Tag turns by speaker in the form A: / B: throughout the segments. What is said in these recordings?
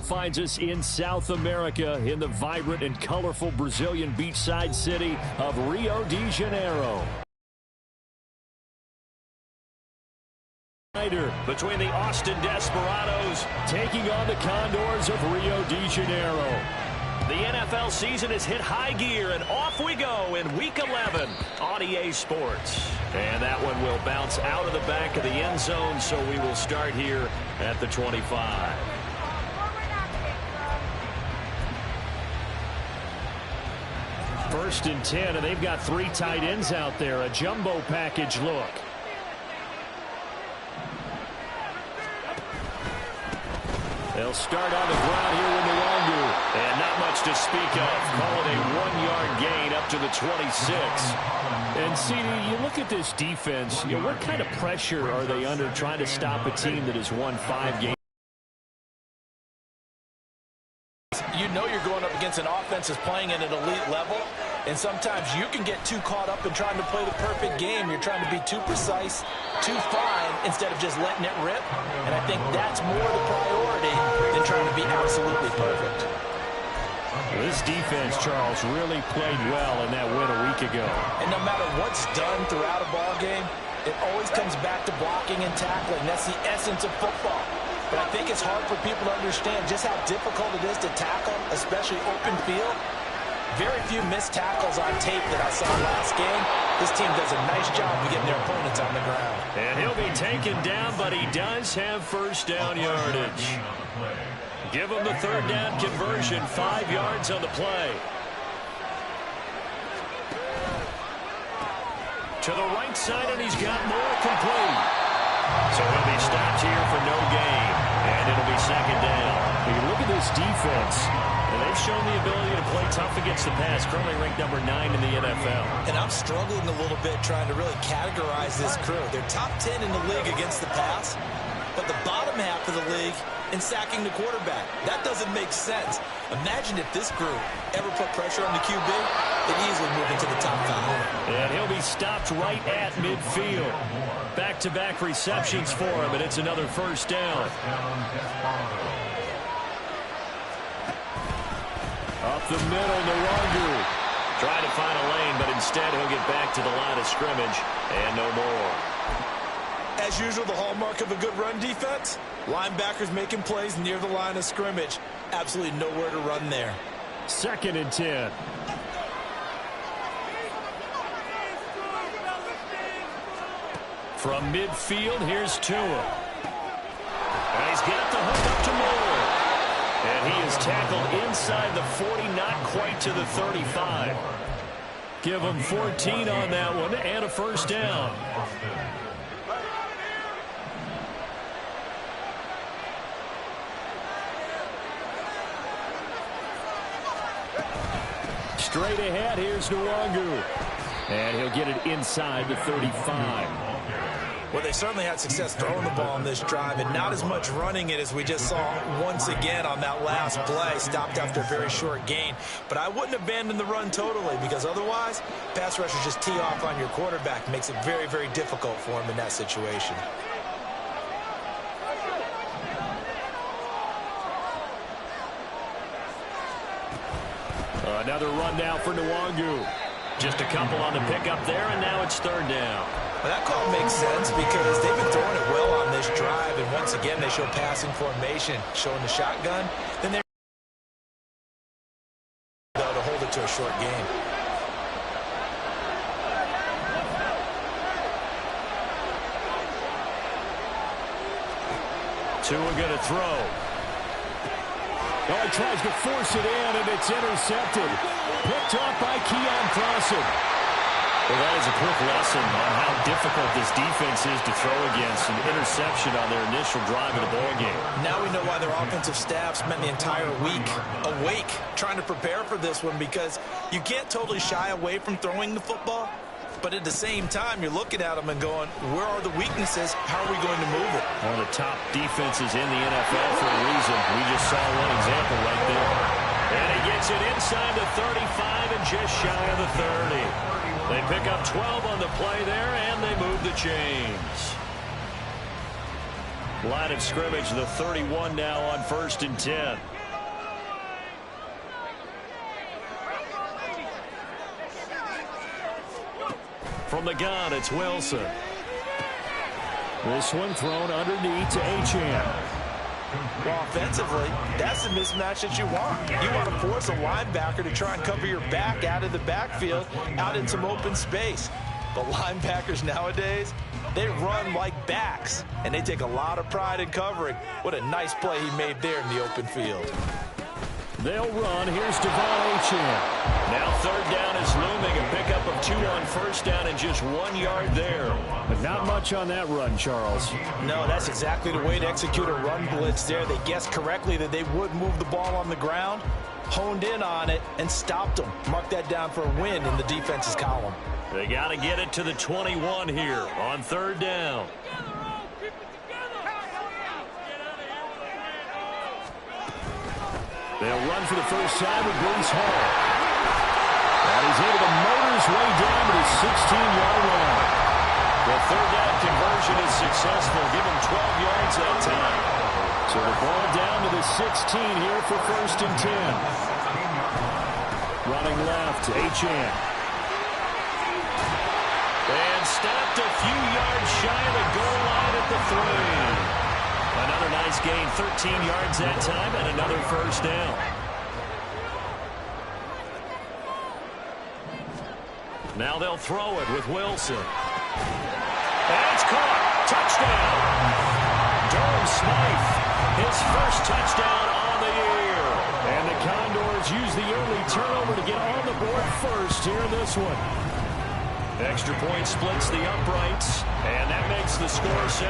A: finds us in South America in the vibrant and colorful Brazilian beachside city of Rio de Janeiro. Between the Austin Desperados taking on the Condors of Rio de Janeiro. The NFL season has hit high gear, and off we go in Week 11 on EA Sports. And that one will bounce out of the back of the end zone, so we will start here at the 25. First and 10, and they've got 3 tight ends out there. A jumbo package look. They'll start on the ground here with Nwangu. And not much to speak of. Call it a 1-yard gain up to the 26. And, CD, you look at this defense, what kind of pressure are they under trying to stop a team that has won 5 games?
B: You know you're going up against an offense that's playing at an elite level, and sometimes you can get too caught up in trying to play the perfect game. You're trying to be too precise, too fine, instead of just letting it rip. And I think that's more the priority than trying to be absolutely perfect.
A: This defense, Charles, really played well in that win a week ago.
B: And no matter what's done throughout a ball game, it always comes back to blocking and tackling. That's the essence of football. But I think it's hard for people to understand just how difficult it is to tackle, especially open field. Very few missed tackles on tape that I saw last game. This team does a nice job of getting their opponents on the ground.
A: And he'll be taken down, but he does have first down yardage. Give him the third down conversion, 5 yards on the play. To the right side, and he's got more complete. So he'll be stopped here for no gain, and it'll be second down. You look at this defense, and they've shown the ability to play tough against the pass, currently ranked number 9 in the NFL.
B: And I'm struggling a little bit trying to really categorize this crew. They're top 10 in the league against the pass, but the bottom half of the league in sacking the quarterback. That doesn't make sense. Imagine if this group ever put pressure on the QB, they'd easily move into the top 5.
A: And he'll be stopped right at midfield. Back-to-back receptions for him, and it's another first down. Up the middle, Nwangu. Trying to find a lane, but instead he'll get back to the line of scrimmage, and no more.
B: As usual, the hallmark of a good run defense, linebackers making plays near the line of scrimmage. Absolutely nowhere to run there.
A: Second and 10. From midfield, here's Tua. And he's got the hook up to Moore. And he is tackled inside the 40, not quite to the 35. Give him 14 on that one and a first down. Straight ahead, here's Nwangu. And he'll get it inside the 35.
B: Well, they certainly had success throwing the ball on this drive, and not as much running it as we just saw once again on that last play. Stopped after a very short gain. But I wouldn't abandon the run totally, because otherwise, pass rushers just tee off on your quarterback. Makes it very, very difficult for him in that situation.
A: Another run down for Nwangu. Just a couple on the pickup there, and now it's third down.
B: Well, that call makes sense because they've been throwing it well on this drive, and once again they show passing formation, showing the shotgun. Then they're to hold it to a short game.
A: Tua going to throw. Oh, he tries to force it in, and it's intercepted. Picked off by Kttn. Well, that is a quick lesson on how difficult this defense is to throw against. An interception on their initial drive of the ballgame.
B: Now we know why their offensive staff spent the entire week awake trying to prepare for this one, because you can't totally shy away from throwing the football. But at the same time, you're looking at them and going, where are the weaknesses? How are we going to move it?
A: One of the top defenses in the NFL for a reason. We just saw one example right there. And he gets it inside the 35 and just shy of the 30. They pick up 12 on the play there, and they move the chains. Line of scrimmage, the 31 now on 1st and 10. From the gun, it's Wilson. This one thrown underneath to Kttn.
B: Well, offensively, that's the mismatch that you want. You want to force a linebacker to try and cover your back out of the backfield, out in some open space. But linebackers nowadays, they run like backs, and they take a lot of pride in covering. What a nice play he made there in the open field.
A: They'll run. Here's Kttn. Now 3rd down is looming. A pickup of 2 on 1st down and just 1 yard there.
C: But not much on that run, Charles.
B: No, that's exactly the way to execute a run blitz there. They guessed correctly that they would move the ball on the ground, honed in on it, and stopped them. Mark that down for a win in the defense's column.
A: They got to get it to the 21 here on 3rd down. They'll run for the first time with Brees Hall. And he's able to motor his way down to the 16-yard line. The 3rd down conversion is successful. Give him 12 yards that time. So the ball down to the 16 here for 1st and 10. Running left, Kttn. And stopped a few yards shy of the goal line at the 3. Another nice gain, 13 yards that time, and another 1st down. Now they'll throw it with Wilson. And it's caught. Touchdown. Durham Smythe, his first touchdown on the year. And the Condors use the early turnover to get on the board first here in this one. Extra point splits the uprights, and that makes the score 7-0.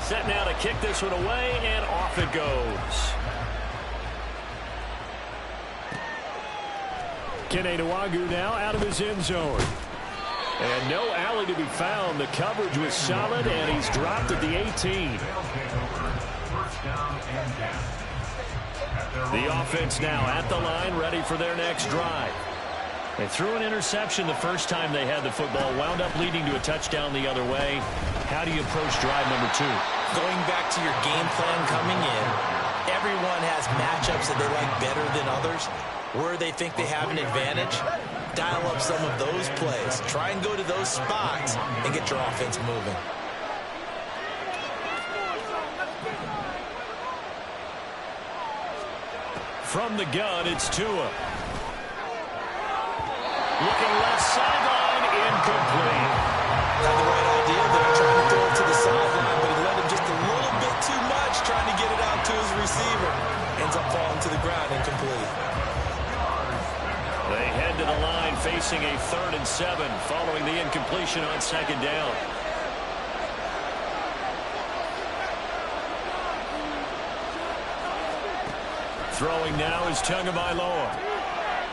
A: Set now to kick this one away, and off it goes.
C: Kttn now out of his end zone.
A: And no alley to be found. The coverage was solid, and he's dropped at the 18. The offense now at the line, ready for their next drive. They threw an interception the first time they had the football, wound up leading to a touchdown the other way. How do you approach drive number 2?
B: Going back to your game plan coming in, everyone has matchups that they like better than others. Where they think they have an advantage, dial up some of those plays. Try and go to those spots and get your offense moving.
A: From the gun, it's Tua. Looking left sideline, incomplete.
B: Had the right idea there, trying to throw it to the sideline, but he let him just a little bit too much, trying to get it out to his receiver. Ends up falling to the ground, incomplete.
A: They head to the line facing a 3rd and 7 following the incompletion on 2nd down. Throwing now is Tagovailoa.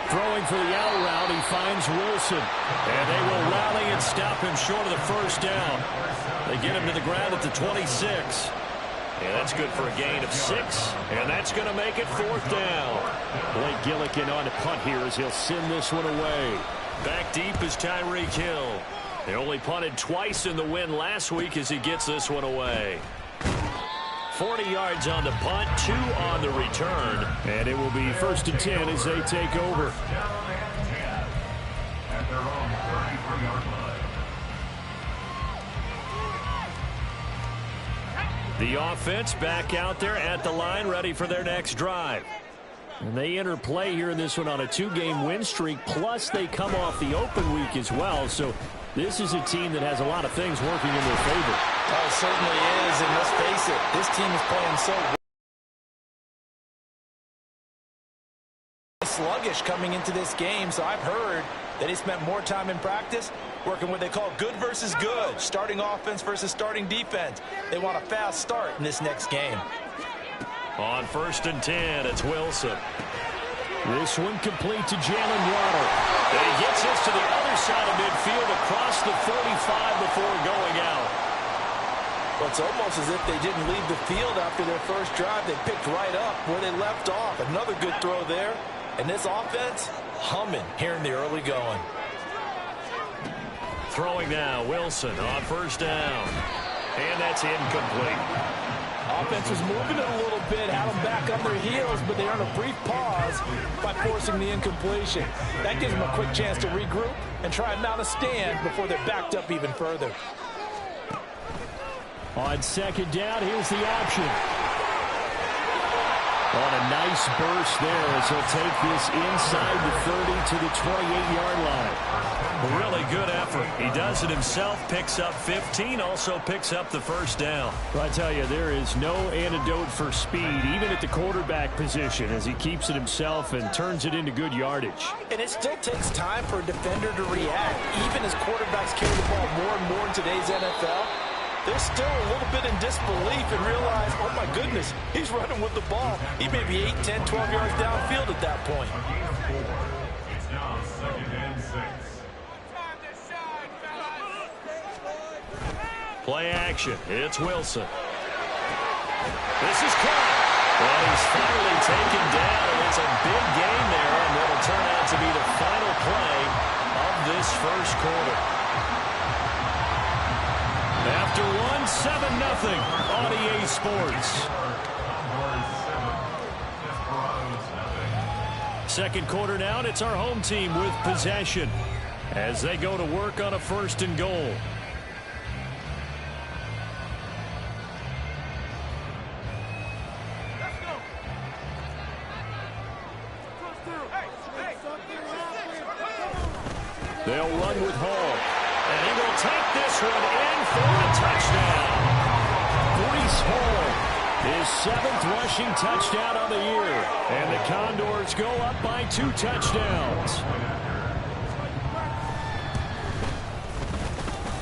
A: Throwing for the out route, he finds Wilson. And they will rally and stop him short of the 1st down. They get him to the ground at the 26. And that's good for a gain of 6. And that's going to make it 4th down.
C: Blake Gillikin on the punt here as he'll send this one away.
A: Back deep is Tyreek Hill. They only punted twice in the win last week as he gets this one away. 40 yards on the punt, 2 on the return.
C: And it will be 1st and 10 as they take over.
A: The offense back out there at the line, ready for their next drive.
C: And they enter play here in this one on a 2-game win streak, plus they come off the open week as well. So this is a team that has a lot of things working in their favor.
B: Oh, it certainly is, and let's face it, this team is playing so sluggish coming into this game, so I've heard that he spent more time in practice working what they call good versus good, starting offense versus starting defense. They want a fast start in this next game.
A: On 1st and 10, it's Wilson.
C: This one complete to Jalen Waddle.
A: And he gets this to the other side of midfield across the 45 before going out.
B: Well, it's almost as if they didn't leave the field after their first drive. They picked right up where they left off. Another good throw there. And this offense, humming here in the early going.
A: Throwing now, Wilson on first down. And that's incomplete.
B: Offense was moving it a little bit, had them back on their heels, but they earned a brief pause by forcing the incompletion. That gives them a quick chance to regroup and try and mount a stand before they're backed up even further.
C: On second down, here's the option. On a nice burst there as he'll take this inside the 30 to the 28-yard line.
A: Really good effort. He does it himself, picks up 15, also picks up the first down.
C: Well, I tell you, there is no antidote for speed, even at the quarterback position, as he keeps it himself and turns it into good yardage.
B: And it still takes time for a defender to react. Even as quarterbacks carry the ball more and more in today's NFL, they're still a little bit in disbelief and realize, oh my goodness, he's running with the ball. He may be 8, 10, 12 yards downfield at that point.
D: It's now 2nd and 6.
A: Play action. It's Wilson. This is caught. And he's finally taken down, and it's a big gain there, and that'll turn out to be the final play of this first quarter. After one, 7-0, on EA Sports. Second quarter now, and it's our home team with possession as they go to work on a 1st and goal. They'll run with Hall. And he will take this one in for a touchdown. Breece Hall, his 7th rushing touchdown of the year. And the Condors go up by 2 touchdowns.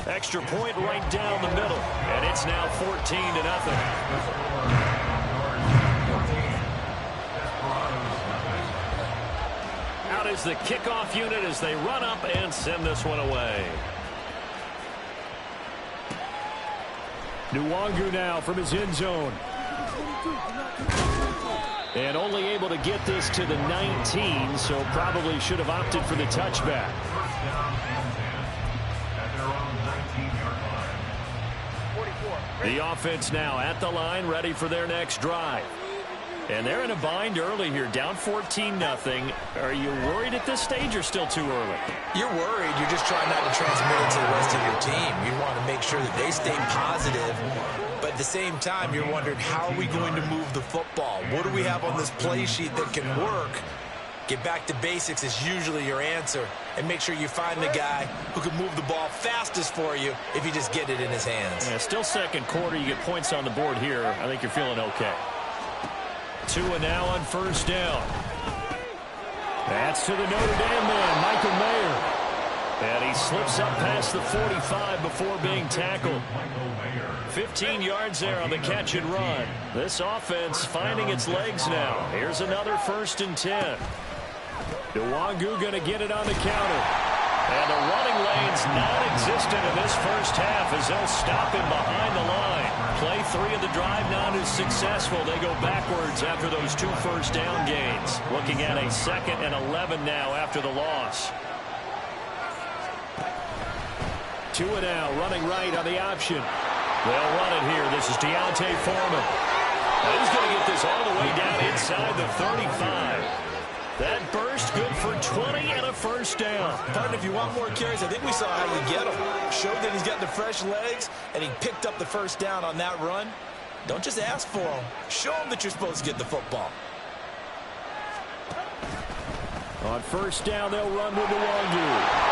A: Extra point right down the middle. And it's now 14-0. Is the kickoff unit as they run up and send this one away. Nwangu now from his end zone. And only able to get this to the 19, so probably should have opted for the touchback. The offense now at the line, ready for their next drive. And they're in a bind early here, down 14-0. Are you worried at this stage or still too early?
B: You're worried. You're just trying not to transmit it to the rest of your team. You want to make sure that they stay positive. But at the same time, you're wondering, how are we going to move the football? What do we have on this play sheet that can work? Get back to basics is usually your answer. And make sure you find the guy who can move the ball fastest for you if you just get it in his hands.
A: Yeah, still second quarter. You get points on the board here. I think you're feeling okay. Tua now on first down. That's to the Notre Dame man, Michael Mayer. And he slips up past the 45 before being tackled. 15 yards there on the catch and run. This offense finding its legs now. Here's another 1st and 10. Nwangu going to get it on the counter. And the running lane's non-existent in this first half as they'll stop him behind the line. Play 3 of the drive not as successful. They go backwards after those 2 first down gains. Looking at a 2nd and 11 now after the loss. Tua now running right on the option. They'll run it here. This is Deontay Foreman. Now he's going to get this all the way down inside the 35. That burst good for 20 and a first down.
B: Partner, if you want more carries, I think we saw how you get them. Showed that he's got the fresh legs, and he picked up the first down on that run. Don't just ask for them. Show them that you're supposed to get the football.
C: On first down, they'll run with Nwangu.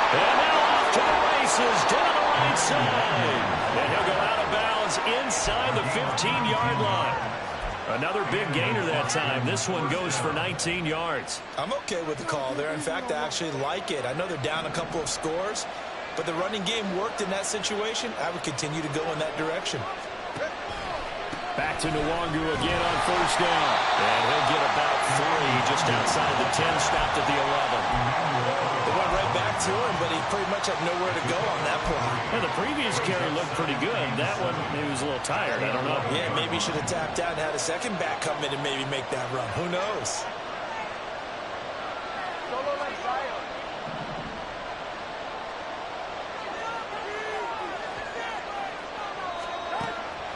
C: And now off to the races down the right side. And he'll go out of bounds inside the 15-yard line. Another big gainer that time. This one goes for 19 yards.
B: I'm okay with the call there. In fact, I actually like it. I know they're down a couple of scores, but the running game worked in that situation. I would continue to go in that direction.
C: Back to Nwangu again on first down.
A: And he'll get about 3 just outside the 10, stopped at the 11.
B: They went right back to him, but he pretty much had nowhere to go on that play.
C: And the previous carry looked pretty good. That one, he was a little tired. I don't know.
B: Yeah, maybe he should have tapped out and had a second back come in and maybe make that run. Who knows?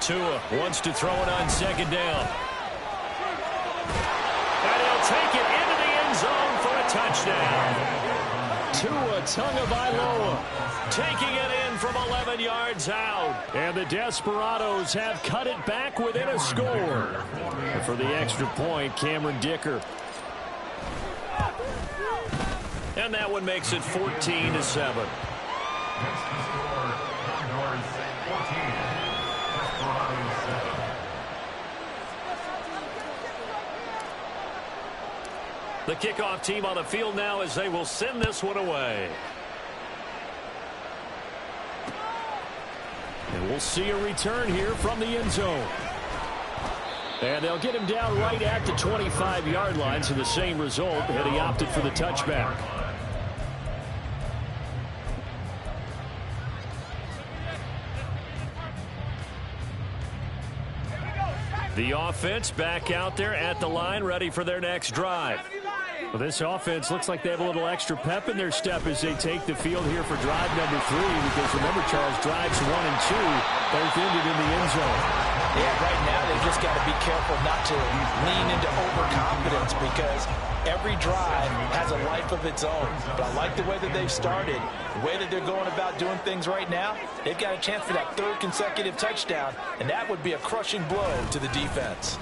C: Tua wants to throw it on second down. And he'll take it into the end zone for a touchdown. Tua Tagovailoa taking it in from 11 yards out. And the Desperados have cut it back within a score. And for the extra point, Cameron Dicker. And that one makes it 14-7.
D: Next to score, Condors 14, Desperados 7.
C: The kickoff team on the field now as they will send this one away. And we'll see a return here from the end zone. And they'll get him down right at the 25-yard line, so the same result, and he opted for the touchback. The offense back out there at the line, ready for their next drive. Well, this offense looks like they have a little extra pep in their step as they take the field here for drive number 3, because remember, Charles, drives 1 and 2 both ended in the end zone.
B: Yeah, right now they've just got to be careful not to lean into overconfidence, because every drive has a life of its own. But I like the way that they've started, the way that they're going about doing things right now. They've got a chance for that 3rd consecutive touchdown, and that would be a crushing blow to the defense.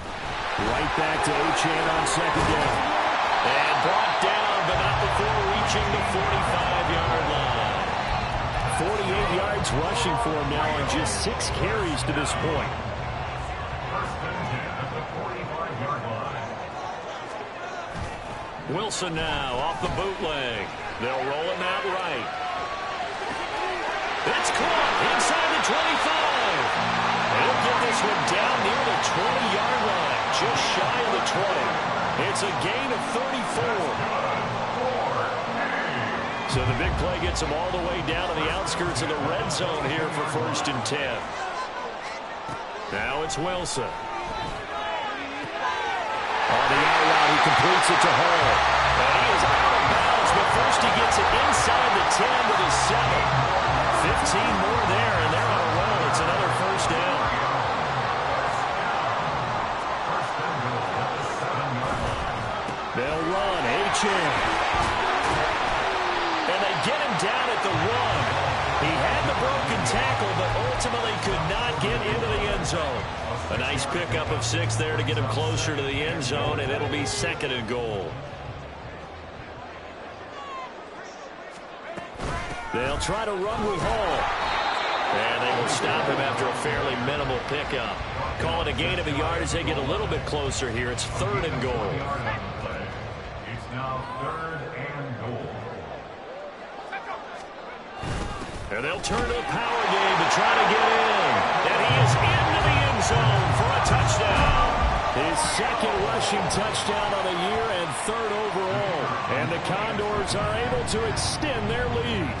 C: Right back to Kttn on second down. And brought down, but not before reaching the 45-yard line. 48 yards rushing for him now on just 6 carries to this point.
D: First and 10 at the 45-yard line.
C: Wilson now off the bootleg. They'll roll him out right. It's caught inside the 25. He'll get this one down near the 20-yard line, just shy of the 20. It's a gain of 34. So the big play gets him all the way down to the outskirts of the red zone here for 1st and 10. Now it's Wilson. On the out route, he completes it to Hall. And he is out of bounds, but first he gets it inside the 10 to the 7. 15 more there, and they're on a roll. It's another 1st down. They'll run, Kttn. And they get him down at the 1. He had the broken tackle, but ultimately could not get into the end zone. A nice pickup of 6 there to get him closer to the end zone, and it'll be 2nd and goal. They'll try to run with Hall. And they will stop him after a fairly minimal pickup. Call it a gain of a yard as they get a little bit closer here. It's 3rd and goal.
D: It's now 3rd and goal.
C: And they'll turn to the power game to try to get in. And he is into the end zone for a touchdown. His 2nd rushing touchdown on the year and 3rd overall. And the Condors are able to extend their lead.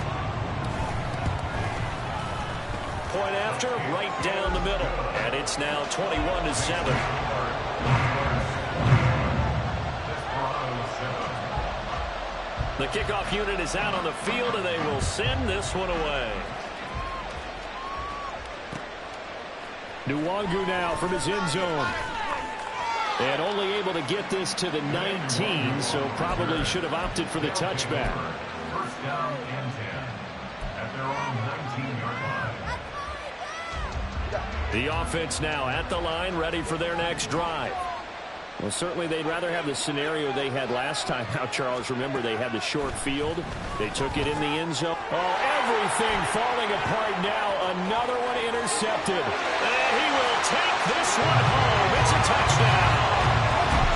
C: Point after, right down the middle. And it's now 21-7. The kickoff unit is out on the field, and they will send this one away. Nwangu now from his end zone. And only able to get this to the 19, so probably should have opted for the touchback.
D: 1st down and 10 at their own 19-yard line.
C: The offense now at the line, ready for their next drive. Well, certainly they'd rather have the scenario they had last time. Now, Charles, remember, they had the short field. They took it in the end zone. Oh, everything falling apart now. Another one intercepted. And he will take this one home. It's a touchdown.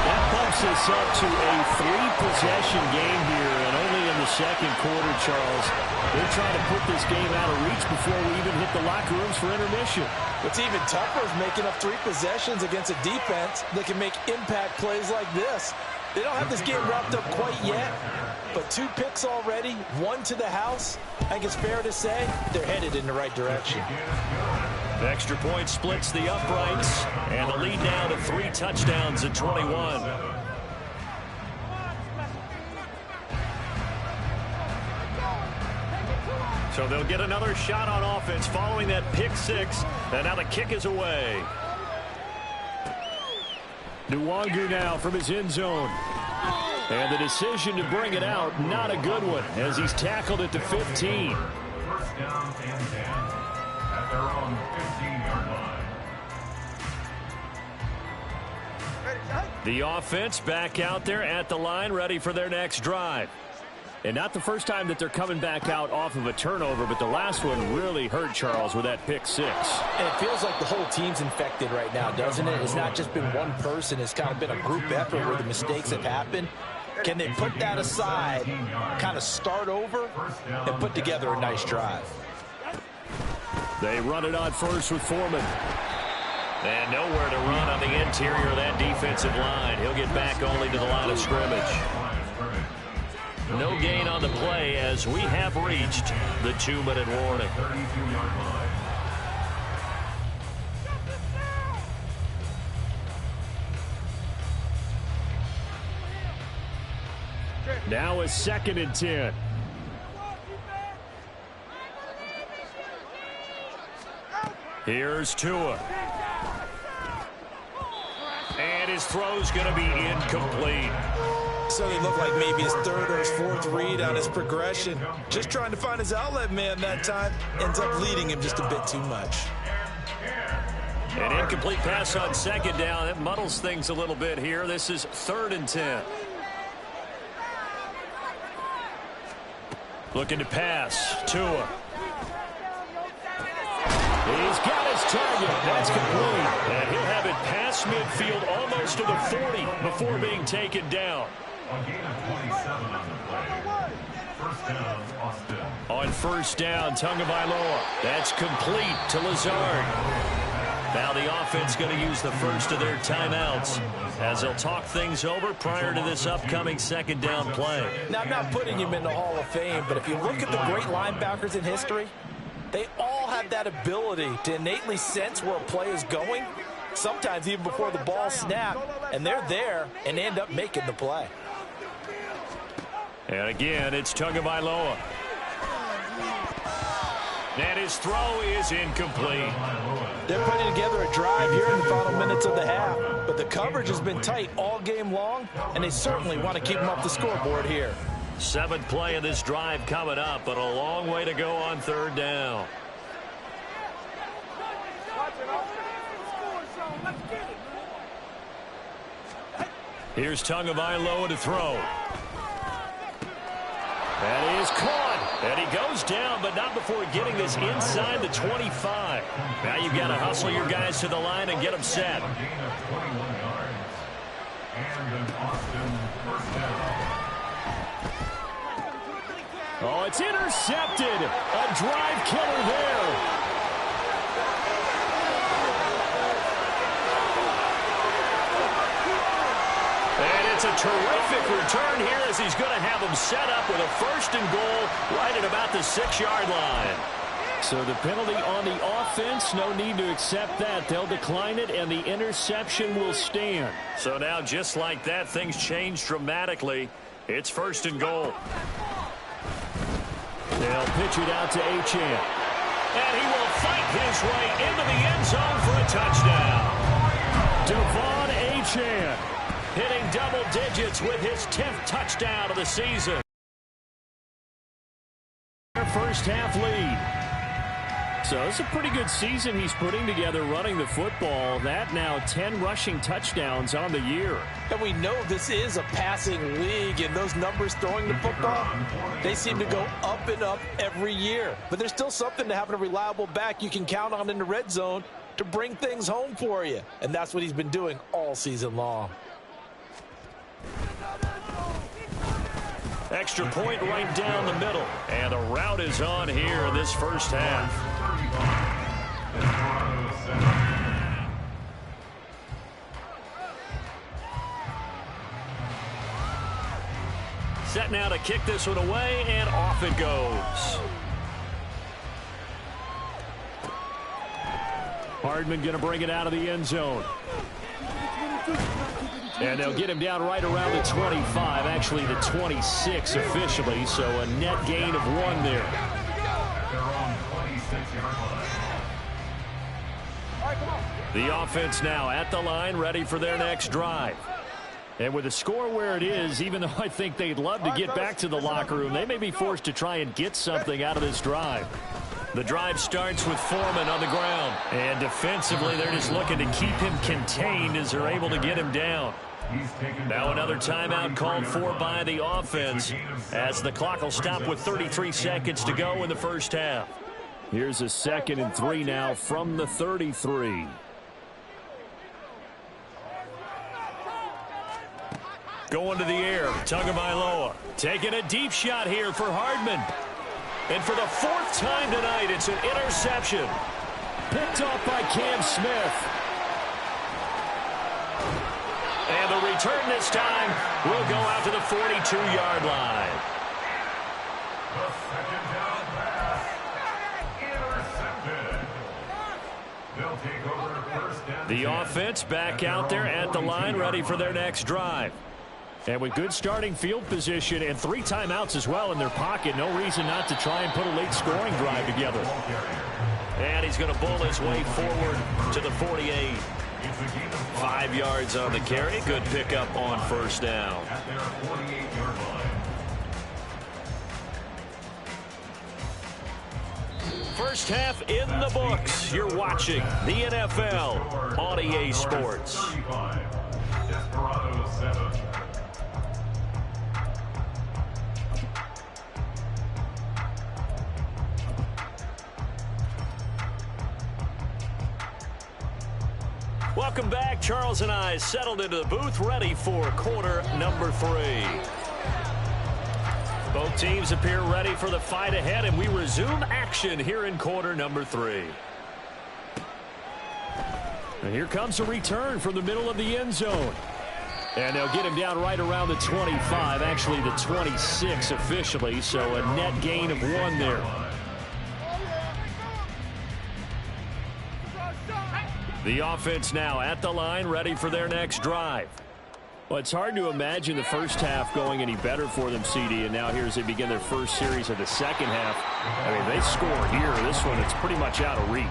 C: That bumps us up to a 3-possession game here, and only in the 2nd quarter, Charles. They're trying to put this game out of reach before we even hit the locker rooms for intermission.
B: What's even tougher is making up 3 possessions against a defense that can make impact plays like this. They don't have this game wrapped up quite yet, but 2 picks already, 1 to the house. I think it's fair to say they're headed in the right direction.
C: The extra point splits the uprights, and the lead now to 3 touchdowns at 21.
A: So they'll get another shot on offense following that pick six. And now the kick is away.
C: Nwangu now from his end zone. And the decision to bring it out, not a good one, as he's tackled at the 15.
D: First down and 10 at their own 15-yard line.
A: The offense back out there at the line, ready for their next drive.
C: And not the first time that they're coming back out off of a turnover, but the last one really hurt Charles with that pick six.
B: And it feels like the whole team's infected right now, doesn't it? It's not just been one person. It's kind of been a group effort where the mistakes have happened. Can they put that aside, kind of start over, and put together a nice drive?
C: They run it on first with Foreman.
A: And nowhere to run on the interior of that defensive line. He'll get back only to the line of scrimmage. No gain on the play as we have reached the 2-minute warning.
D: 32-yard line.
C: Now a 2nd and 10.
A: Here's Tua. And his throw's going to be incomplete.
B: So they look like maybe his third or his fourth read on his progression. Just trying to find his outlet man that time. Ends up leading him just a bit too much.
A: An incomplete pass on 2nd down. That muddles things a little bit here. This is 3rd and 10. Looking to pass. Tua.
C: He's got his target. That's complete.
A: And he'll have it past midfield almost to the 40 before being taken down.
D: A gain of 27 on the play. First down, Austin.
A: On first down, Tagovailoa. That's complete to Lazard. Now the offense going to use the first of their timeouts as they'll talk things over prior to this upcoming 2nd down play.
B: Now, I'm not putting him in the Hall of Fame, but if you look at the great linebackers in history, they all have that ability to innately sense where a play is going, sometimes even before the ball snapped, and they're there and end up making the play.
A: And again, it's Tagovailoa. And his throw is incomplete.
B: They're putting together a drive here in the final minutes of the half, but the coverage has been tight all game long, and they certainly want to keep them off the scoreboard here.
A: 7th play of this drive coming up, but a long way to go on 3rd down. Here's Tagovailoa to throw. That is caught. And he goes down, but not before getting this inside the 25. Now you've got to hustle your guys to the line and get them set.
D: A gain of 21 yards. And an Austin first down.
C: Oh, it's intercepted. A drive killer there.
A: And it's a terrific return here as he's going to have them set up with a 1st and goal right at about the 6-yard line.
C: So the penalty on the offense, no need to accept that. They'll decline it, and the interception will stand.
A: So now, just like that, things change dramatically. It's 1st and goal.
C: They'll pitch it out to Kttn.
A: And he will fight his way into the end zone for a touchdown.
C: Devon Kttn
A: hitting double digits with his 10th touchdown of the season.
C: Their first half lead. So it's a pretty good season he's putting together running the football. That now 10 rushing touchdowns on the year.
B: And we know this is a passing league, and those numbers throwing the football, they seem to go up and up every year. But there's still something to having a reliable back you can count on in the red zone to bring things home for you. And that's what he's been doing all season long.
A: Extra point right down the middle. And the route is on here in this first half. Set now to kick this one away, and off it goes.
C: Hardman going to bring it out of the end zone. And they'll get him down right around the 25, actually the 26 officially, so a net gain of 1 there. The offense now at the line, ready for their next drive. And with the score where it is, even though I think they'd love to get back to the locker room, they may be forced to try and get something out of this drive. The drive starts with Foreman on the ground. And defensively, they're just looking to keep him contained as they're able to get him down. Now another timeout called for by the offense as the clock will stop with 33 seconds to go in the first half. Here's a 2nd and 3 now from the 33. Going to the air, Tagovailoa taking a deep shot here for Hardman. And for the 4th time tonight, it's an interception. Picked off by Cam Smith. And the return this time will go out to the 42-yard line.
D: The second down pass. Intercepted. They'll take over first down.
C: The offense back out there at the line, ready for their next drive. And with good starting field position and 3 timeouts as well in their pocket, no reason not to try and put a late scoring drive together. And he's going to bull his way forward to the 48. 5 yards on the carry. Good pickup on first down.
D: At their 48-yard line.
C: First half in the books. You're watching the NFL on EA Sports.
D: 35. Desperados 7.
C: Welcome back. Charles and I settled into the booth, ready for quarter number 3. Both teams appear ready for the fight ahead, and we resume action here in quarter number 3. And here comes a return from the middle of the end zone. And they'll get him down right around the 25, actually the 26 officially, so a net gain of 1 there. The offense now at the line, ready for their next drive. Well, it's hard to imagine the first half going any better for them, CD, and now here as they begin their first series of the second half. I mean, they score here. This one, it's pretty much out of reach.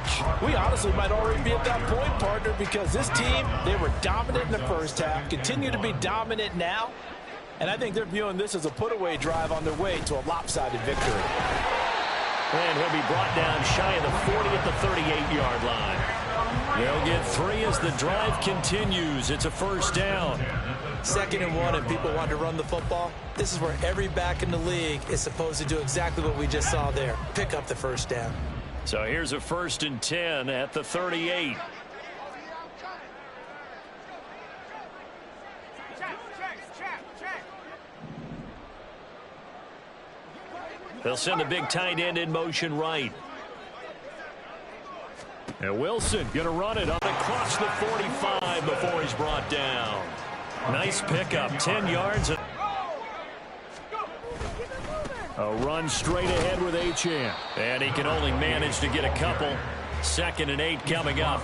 B: We honestly might already be at that point, partner, because this team, they were dominant in the first half, continue to be dominant now, and I think they're viewing this as a put-away drive on their way to a lopsided victory.
C: And he'll be brought down shy of the 40 at the 38-yard line. They'll get 3 as the drive continues. It's a first down.
B: 2nd and 1, and people want to run the football. This is where every back in the league is supposed to do exactly what we just saw there. Pick up the first down.
C: So here's a 1st and 10 at the 38. They'll send the big tight end in motion right. And Wilson going to run it up across the 45 before he's brought down. Nice pickup, 10 yards. A run straight ahead with Kttn. And he can only manage to get a couple. 2nd and 8 coming up.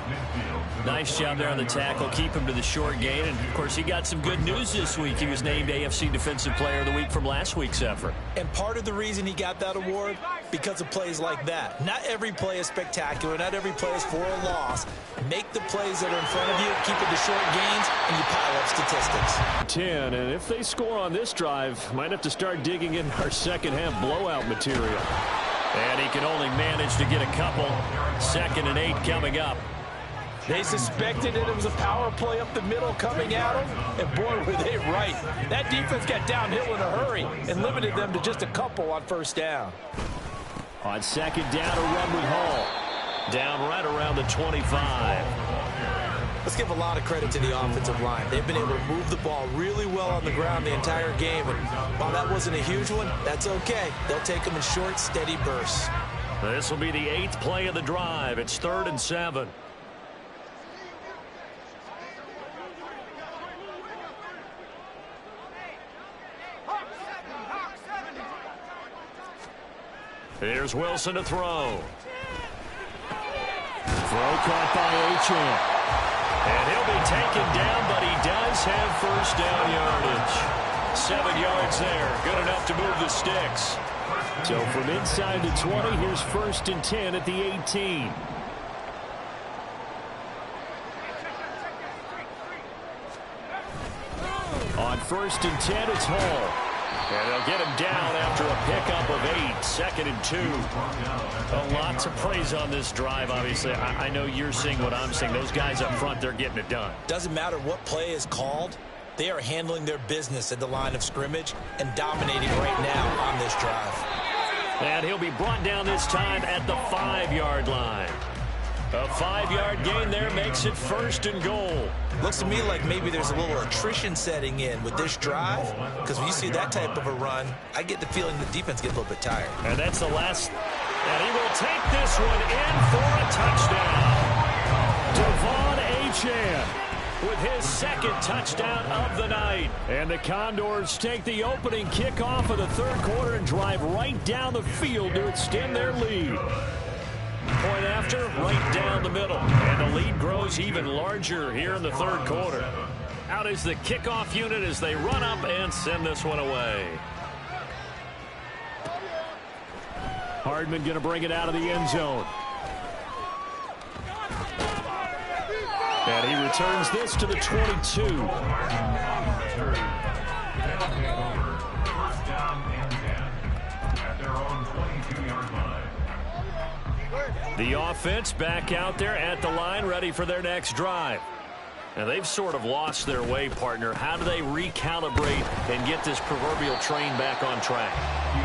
C: Nice job there on the tackle. Keep him to the short gain. And, of course, he got some good news this week. He was named AFC Defensive Player of the Week from last week's effort.
B: And part of the reason he got that award, because of plays like that. Not every play is spectacular. Not every play is for a loss. Make the plays that are in front of you, keep it to short gains, and you pile up statistics.
C: 10, and if they score on this drive, might have to start digging in our second half blowout material. And he can only manage to get a couple. 2nd and 8 coming up.
B: They suspected it was a power play up the middle coming at them, and boy, were they right. That defense got downhill in a hurry and limited them to just a couple on first down.
C: On 2nd down, a run with Hall. Down right around the 25.
B: Let's give a lot of credit to the offensive line. They've been able to move the ball really well on the ground the entire game. And while that wasn't a huge one, that's okay. They'll take them in short, steady bursts.
C: This will be the 8th play of the drive. It's 3rd and 7. Here's Wilson to throw. Throw caught by Kttn. And he'll be taken down, but he does have first down yardage. 7 yards there. Good enough to move the sticks. So from inside the 20, here's 1st and 10 at the 18. first and 10, it's Hall. And they'll get him down after a pickup of 8, 2nd and 2. A lot to praise on this drive, obviously. I know you're seeing what I'm seeing. Those guys up front, they're getting it done.
B: Doesn't matter what play is called. They are handling their business at the line of scrimmage and dominating right now on this drive.
C: And he'll be brought down this time at the 5-yard line. A 5-yard gain there makes it 1st and goal.
B: Looks to me like maybe there's a little attrition setting in with this drive, because when you see that type of a run, I get the feeling the defense gets a little bit tired.
C: And that's the last. And he will take this one in for a touchdown. Devon Achane with his 2nd touchdown of the night. And the Condors take the opening kickoff of the 3rd quarter and drive right down the field to extend their lead. Point after, right down the middle. And the lead grows even larger here in the 3rd quarter. Out is the kickoff unit as they run up and send this one away. Hardman going to bring it out of the end zone. And he returns this to the 22.
D: First down and 10 at their own 22-yard line.
C: The offense back out there at the line, ready for their next drive. Now, they've sort of lost their way, partner. How do they recalibrate and get this proverbial train back on track?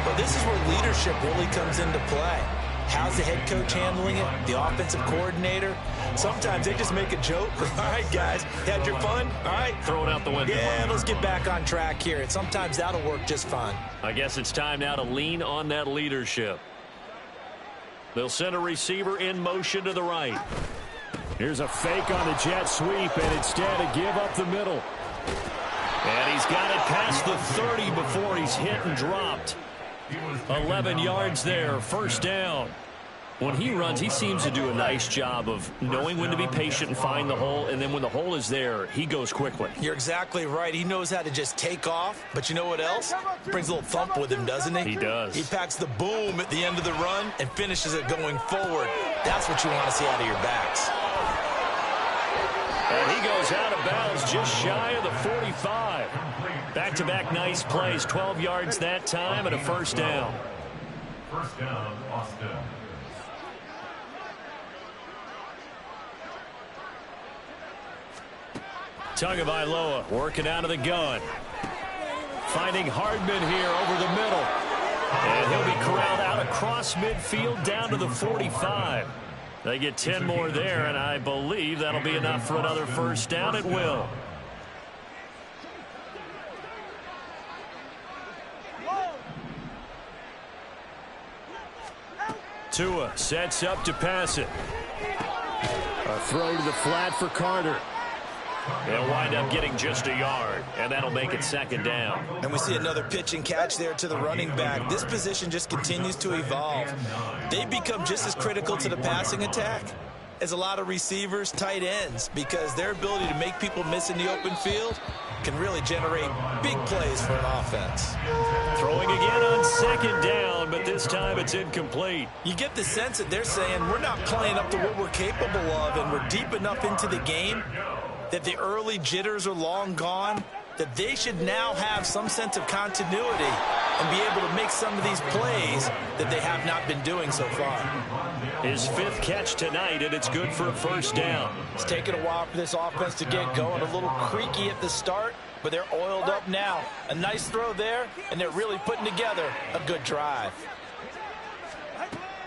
B: Well, this is where leadership really comes into play. How's the head coach handling it? The offensive coordinator? Sometimes they just make a joke. All right, guys, had your fun? All right.
C: Throw it out the window.
B: Yeah, let's get back on track here. And sometimes that'll work just fine.
C: I guess it's time now to lean on that leadership. They'll send a receiver in motion to the right. Here's a fake on the jet sweep, and instead a give up the middle. And he's got it past the 30 before he's hit and dropped. 11 yards there, 1st down. When he runs, he seems to do a nice job of knowing when to be patient and find the hole, and then when the hole is there, he goes quickly.
B: You're exactly right. He knows how to just take off, but you know what else? Brings a little thump with him, doesn't he?
C: He does.
B: He packs the boom at the end of the run and finishes it going forward. That's what you want to see out of your backs.
C: And he goes out of bounds just shy of the 45. Back-to-back nice plays, 12 yards that time and a 1st down.
D: First down, Austin.
C: Tagovailoa working out of the gun. Finding Hardman here over the middle. And he'll be corralled out across midfield down to the 45. They get 10 more there, and I believe that'll be enough for another 1st down. It will. Tua sets up to pass it. A throw to the flat for Carter. They'll wind up getting just a yard, and that'll make it 2nd down.
B: And we see another pitch and catch there to the running back. This position just continues to evolve. They become just as critical to the passing attack as a lot of receivers, tight ends, because their ability to make people miss in the open field can really generate big plays for an offense.
C: Throwing again on 2nd down, but this time it's incomplete.
B: You get the sense that they're saying we're not playing up to what we're capable of, and we're deep enough into the game that the early jitters are long gone, that they should now have some sense of continuity and be able to make some of these plays that they have not been doing so far.
C: His 5th catch tonight, and it's good for a 1st down.
B: It's taken a while for this offense to get going. A little creaky at the start, but they're oiled up now. A nice throw there, and they're really putting together a good drive.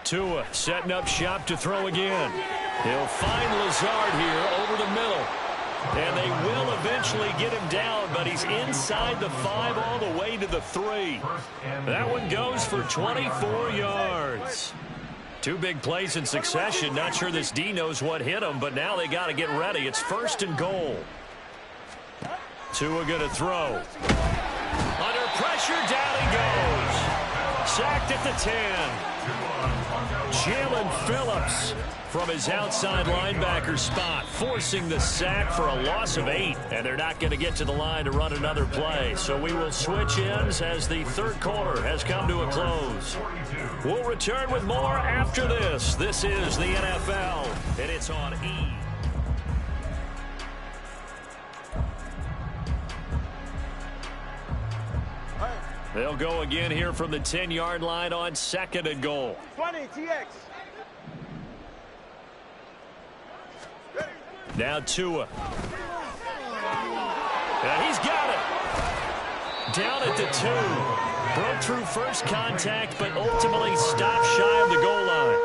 C: Tua setting up shop to throw again. He'll find Lazard here over the middle. And they will eventually get him down, but he's inside the 5 all the way to the 3. That one goes for 24 yards. 2 big plays in succession. Not sure this D knows what hit him, but now they got to get ready. It's 1st and goal. Tua going to throw. Under pressure, down he goes. Sacked at the 10. Jalen Phillips from his outside linebacker spot, forcing the sack for a loss of 8. And they're not going to get to the line to run another play. So we will switch ends as the 3rd quarter has come to a close. We'll return with more after this. This is the NFL, and it's on E! They'll go again here from the 10-yard line on 2nd and goal.
E: 20, TX.
C: Now Tua. And he's got it. Down at the 2. Broke through first contact, but ultimately stopped shy of the goal line.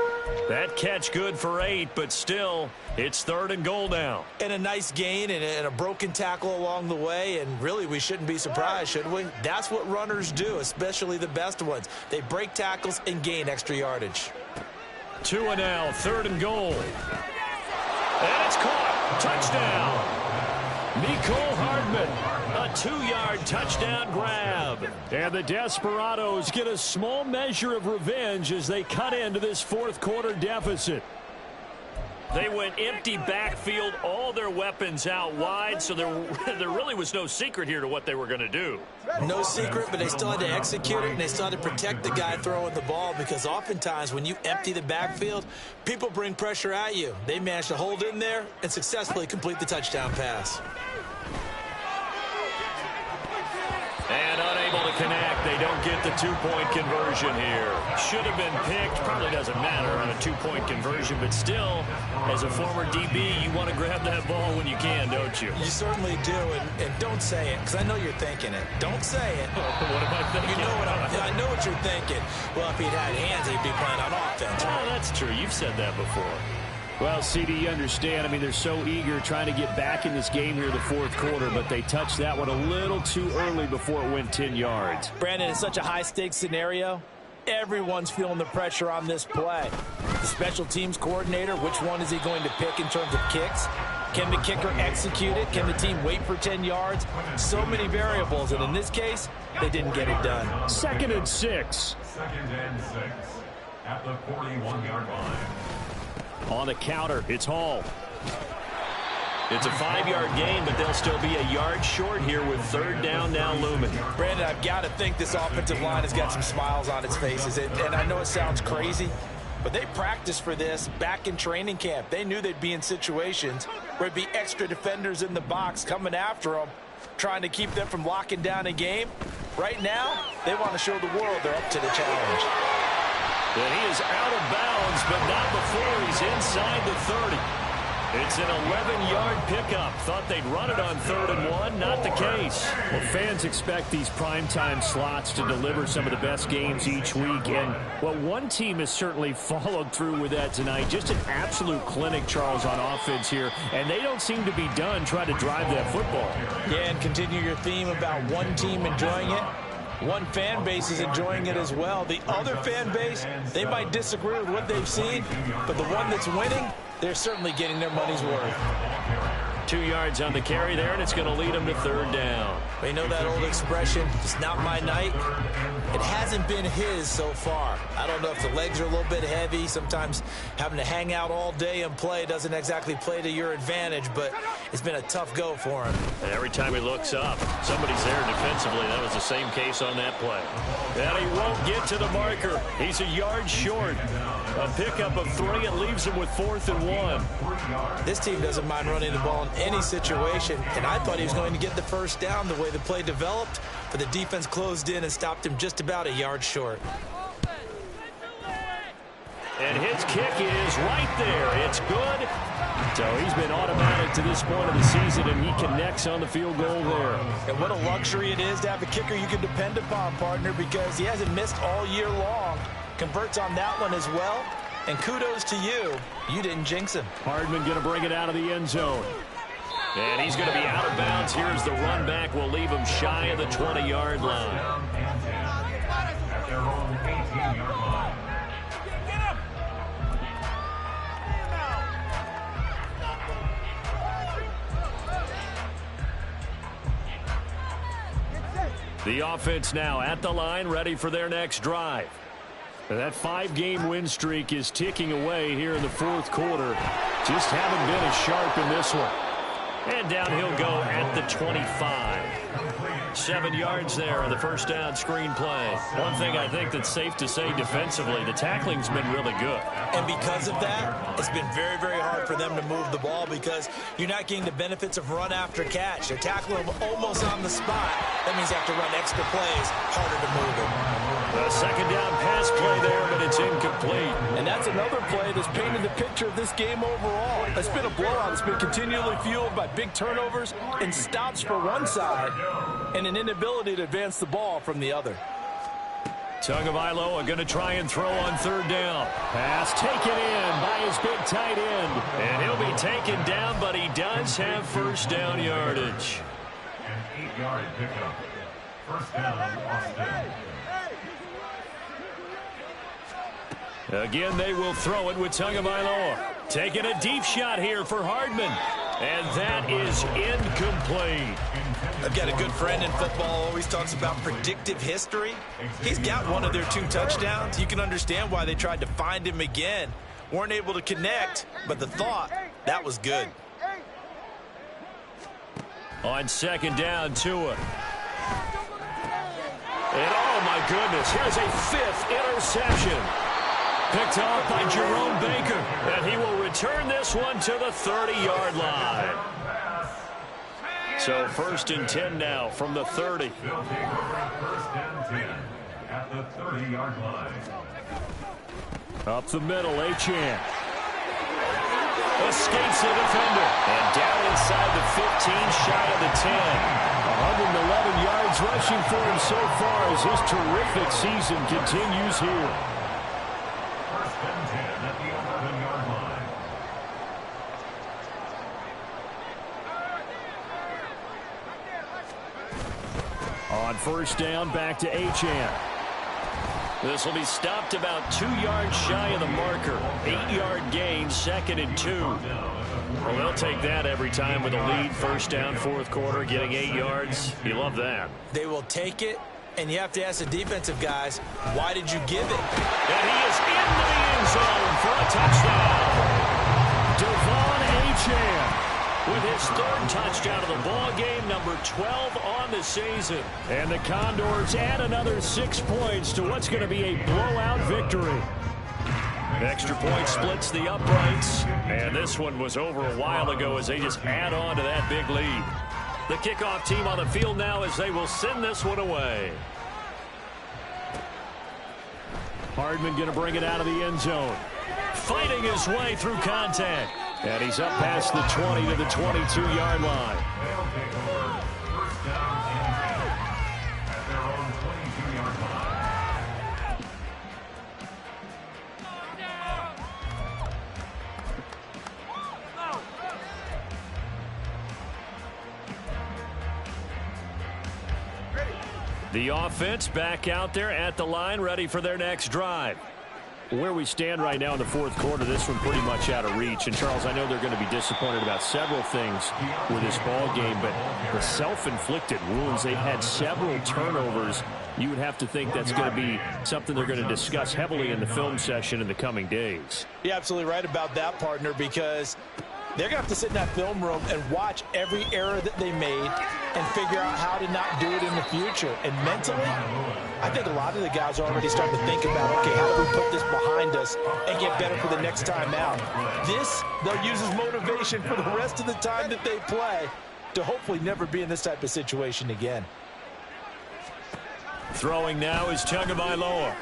C: That catch good for 8, but still, it's 3rd and goal now.
B: And a nice gain and a broken tackle along the way, and really we shouldn't be surprised, should we? That's what runners do, especially the best ones. They break tackles and gain extra yardage.
C: Tua now, 3rd and goal. And it's caught. Touchdown. Mecole Hardman, a 2-yard touchdown grab. And the Desperados get a small measure of revenge as they cut into this 4th quarter deficit. They went empty backfield, all their weapons out wide, so there really was no secret here to what they were going to do.
B: No secret, but they still had to execute it, and they still had to protect the guy throwing the ball, because oftentimes when you empty the backfield, people bring pressure at you. They managed to hold in there and successfully complete the touchdown pass.
C: And unable to connect. They don't get the 2-point conversion here. Should have been picked. Probably doesn't matter on a 2-point conversion, but still, as a former DB, you want to grab that ball when you can, don't you?
B: You certainly do, and don't say it, because I know you're thinking it. Don't say it.
C: What am I thinking?
B: You know I know what you're thinking. Well, if he'd had hands, he'd be playing on offense.
C: Oh, that's true. You've said that before.
A: Well, CD, you understand. I mean, they're so eager trying to get back in this game here in the 4th quarter, but they touched that one a little too early before it went 10 yards.
B: Brandon, it's such a high-stakes scenario. Everyone's feeling the pressure on this play. The special teams coordinator, which one is he going to pick in terms of kicks? Can the kicker execute it? Can the team wait for 10 yards? So many variables, and in this case, they didn't get it done.
A: 2nd and 6.
D: 2nd and 6 at the 41-yard line.
C: On the counter, it's Hall. It's a 5-yard gain, but they'll still be a yard short here with 3rd down now looming.
B: Brandon, I've got to think this offensive line has got some smiles on its faces. And I know it sounds crazy, but they practiced for this back in training camp. They knew they'd be in situations where there'd be extra defenders in the box coming after them, trying to keep them from locking down a game. Right now, they want to show the world they're up to the challenge.
C: And he is out of bounds, but not before he's inside the 30. It's an 11-yard pickup. Thought they'd run it on 3rd and 1. Not the case.
A: Well, fans expect these primetime slots to deliver some of the best games each week. And, well, one team has certainly followed through with that tonight. Just an absolute clinic, Charles, on offense here. And they don't seem to be done trying to drive that football.
B: Yeah, and continue your theme about one team enjoying it. One fan base is enjoying it as well. The other fan base, they might disagree with what they've seen, but the one that's winning, they're certainly getting their money's worth.
C: 2 yards on the carry there, and it's going to lead them to 3rd down.
B: You know that old expression, it's not my night? It hasn't been his so far. I don't know if the legs are a little bit heavy. Sometimes having to hang out all day and play doesn't exactly play to your advantage, but it's been a tough go for him.
C: And every time he looks up, somebody's there defensively. That was the same case on that play. And he won't get to the marker. He's a yard short. A pickup of 3. It leaves him with 4th and 1.
B: This team doesn't mind running the ball in any situation, and I thought he was going to get the first down the way the play developed, but the defense closed in and stopped him just about a yard short.
C: And his kick is right there. It's good. So he's been automatic to this point of the season, and he connects on the field goal there.
B: And what a luxury it is to have a kicker you can depend upon, partner, because he hasn't missed all year long. Converts on that one as well. And kudos to you. You didn't jinx him.
A: Hardman going to bring it out of the end zone.
C: And he's going to be out of bounds. Here's the run back. Will leave him shy of the 20-yard line.
D: At their own 18-yard line.
C: The offense now at the line, ready for their next drive.
A: That 5-game win streak is ticking away here in the 4th quarter. Just haven't been as sharp in this one.
C: And down he'll go at the 25. 7 yards there on the first down screenplay. One thing I think that's safe to say defensively, the tackling's been really good.
B: And because of that, it's been very, very hard for them to move the ball because you're not getting the benefits of run after catch. They're tackling them almost on the spot. That means you have to run extra plays, harder to move it.
C: A second down pass play there, but it's incomplete.
E: And that's another play that's painted the picture of this game overall. It's been a blowout. It's been continually fueled by big turnovers and stops for one side and an inability to advance the ball from the other.
C: Tagovailoa going to try and throw on third down. Pass taken in by his big tight end. And he'll be taken down, but he does have first down yardage.
D: An 8-yard pickup. First down, Austin.
C: Again, they will throw it with Tagovailoa. Taking a deep shot here for Hardman. And that is incomplete.
B: I've got a good friend in football, always talks about predictive history. He's got one of their 2 touchdowns. You can understand why they tried to find him again. Weren't able to connect, but the thought, that was good.
C: On second down, Tua. And oh my goodness, here's a 5th interception. Picked off by Jerome Baker. And he will return this one to the 30-yard line. So 1st and 10 now from the 30.
D: They'll take over first and 10 at the 30-yard line.
C: Up the middle, Kttn. Escapes the defender. And down inside the 15, shy of the 10. 111 yards rushing for him so far as his terrific season continues here.
D: First and 10 at the 11-yard line.
C: On first down, back to Kttn. This will be stopped about 2 yards shy of the marker. 8-yard gain, 2nd and 2. Well, they'll take that every time with a lead. First down, 4th quarter, getting 8 yards. You love that.
B: They will take it, and you have to ask the defensive guys, why did you give it?
C: And he is into the end zone for a touchdown. Kttn with his 3rd touchdown of the ball game, number 12 on the season. And the Condors add another 6 points to what's going to be a blowout victory. Extra point splits the uprights. And this one was over a while ago as they just add on to that big lead. The kickoff team on the field now as they will send this one away. Hardman going to bring it out of the end zone. Fighting his way through contact. And he's up past the 20 to the 22-yard line.
D: They'll take over first down and 10 at their own 22-yard line.
C: The offense back out there at the line, ready for their next drive. Where we stand right now in the 4th quarter, this one pretty much out of reach. And, Charles, I know they're going to be disappointed about several things with this ball game, but the self-inflicted wounds, they've had several turnovers. You would have to think that's going to be something they're going to discuss heavily in the film session in the coming days.
B: You're absolutely right about that, partner, because they're going to have to sit in that film room and watch every error that they made and figure out how to not do it in the future. And mentally, I think a lot of the guys are already starting to think about, okay, how do we put this behind us and get better for the next time out? This, they'll use as motivation for the rest of the time that they play to hopefully never be in this type of situation again.
C: Throwing now is Tagovailoa.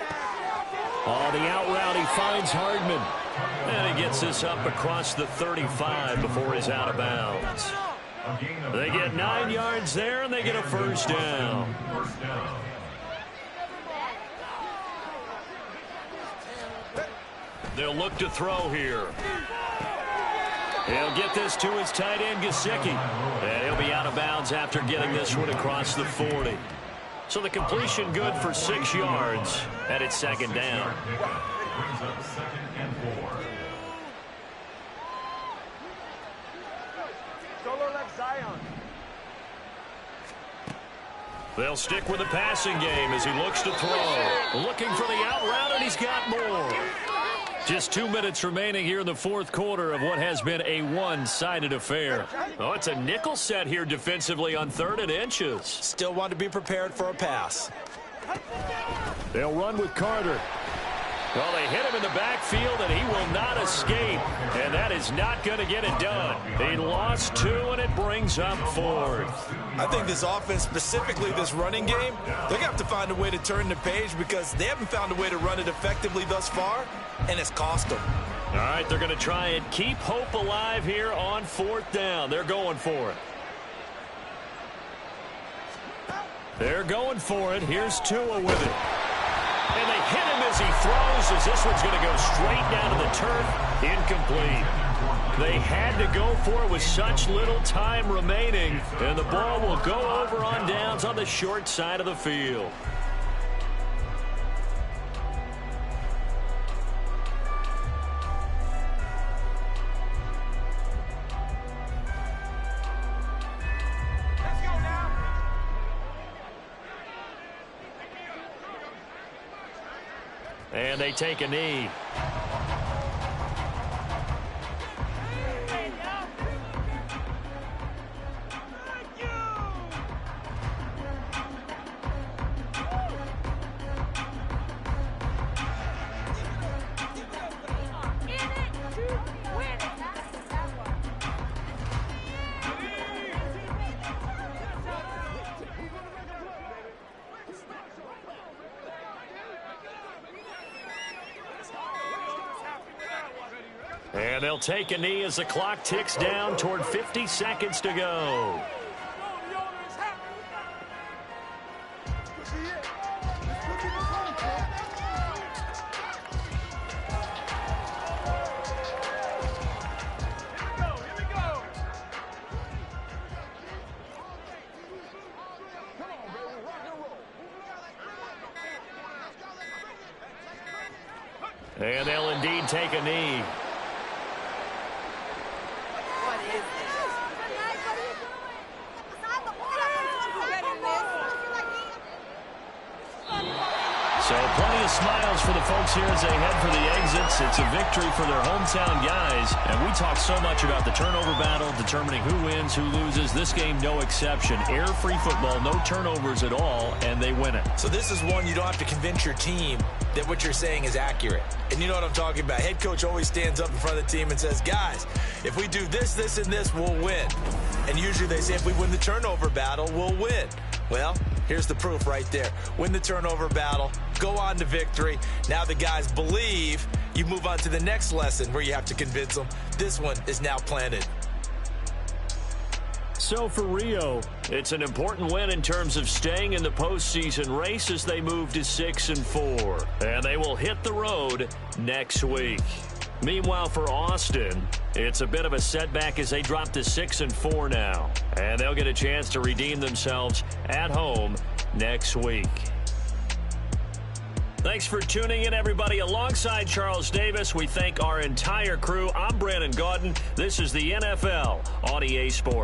C: Oh, the out route, he finds Hardman. And he gets this up across the 35 before he's out of bounds. They get 9 yards there, and they get a first down. They'll look to throw here. He'll get this to his tight end, Gesicki. And he'll be out of bounds after getting this one across the 40. So the completion good for 6 yards, and it's 2nd down.
D: Brings up 2nd and 4.
C: They'll stick with the passing game as he looks to throw. Looking for the out route, and he's got more. Just 2 minutes remaining here in the fourth quarter of what has been a one-sided affair. Oh, it's a nickel set here defensively on 3rd and inches.
B: Still want to be prepared for a pass.
C: They'll run with Carter. Well, they hit him in the backfield, and he will not escape. And that is not going to get it done. He lost 2, and it brings up 4th.
E: I think this offense, specifically this running game, they're going to have to find a way to turn the page because they haven't found a way to run it effectively thus far, and it's cost them.
C: All right, they're going to try and keep hope alive here on 4th down. They're going for it. They're going for it. Here's Tua with it. And they hit him as he throws, as this one's going to go straight down to the turf. Incomplete. They had to go for it with such little time remaining, and the ball will go over on downs on the short side of the field. And they take a knee. And they'll take a knee as the clock ticks down toward 50 seconds to go. And they'll indeed take a knee. So plenty of smiles for the folks here as they head for the exits. It's a victory for their hometown guys. And we talk so much about the turnover battle, determining who wins, who loses. This game, no exception. Error-free football, no turnovers at all, and they win it.
E: So this is one you don't have to convince your team that what you're saying is accurate. And you know what I'm talking about. Head coach always stands up in front of the team and says, guys, if we do this, this, and this, we'll win. And usually they say if we win the turnover battle, we'll win. Well, here's the proof right there. Win the turnover battle, go on to victory. Now the guys believe. You move on to the next lesson where you have to convince them. This one is now planted.
C: So for Rio, it's an important win in terms of staying in the postseason race as they move to 6-4. And they will hit the road next week. Meanwhile, for Austin, it's a bit of a setback as they drop to 6-4 now. And they'll get a chance to redeem themselves at home next week. Thanks for tuning in, everybody. Alongside Charles Davis, we thank our entire crew. I'm Brandon Gaudin. This is the NFL on EA Sports.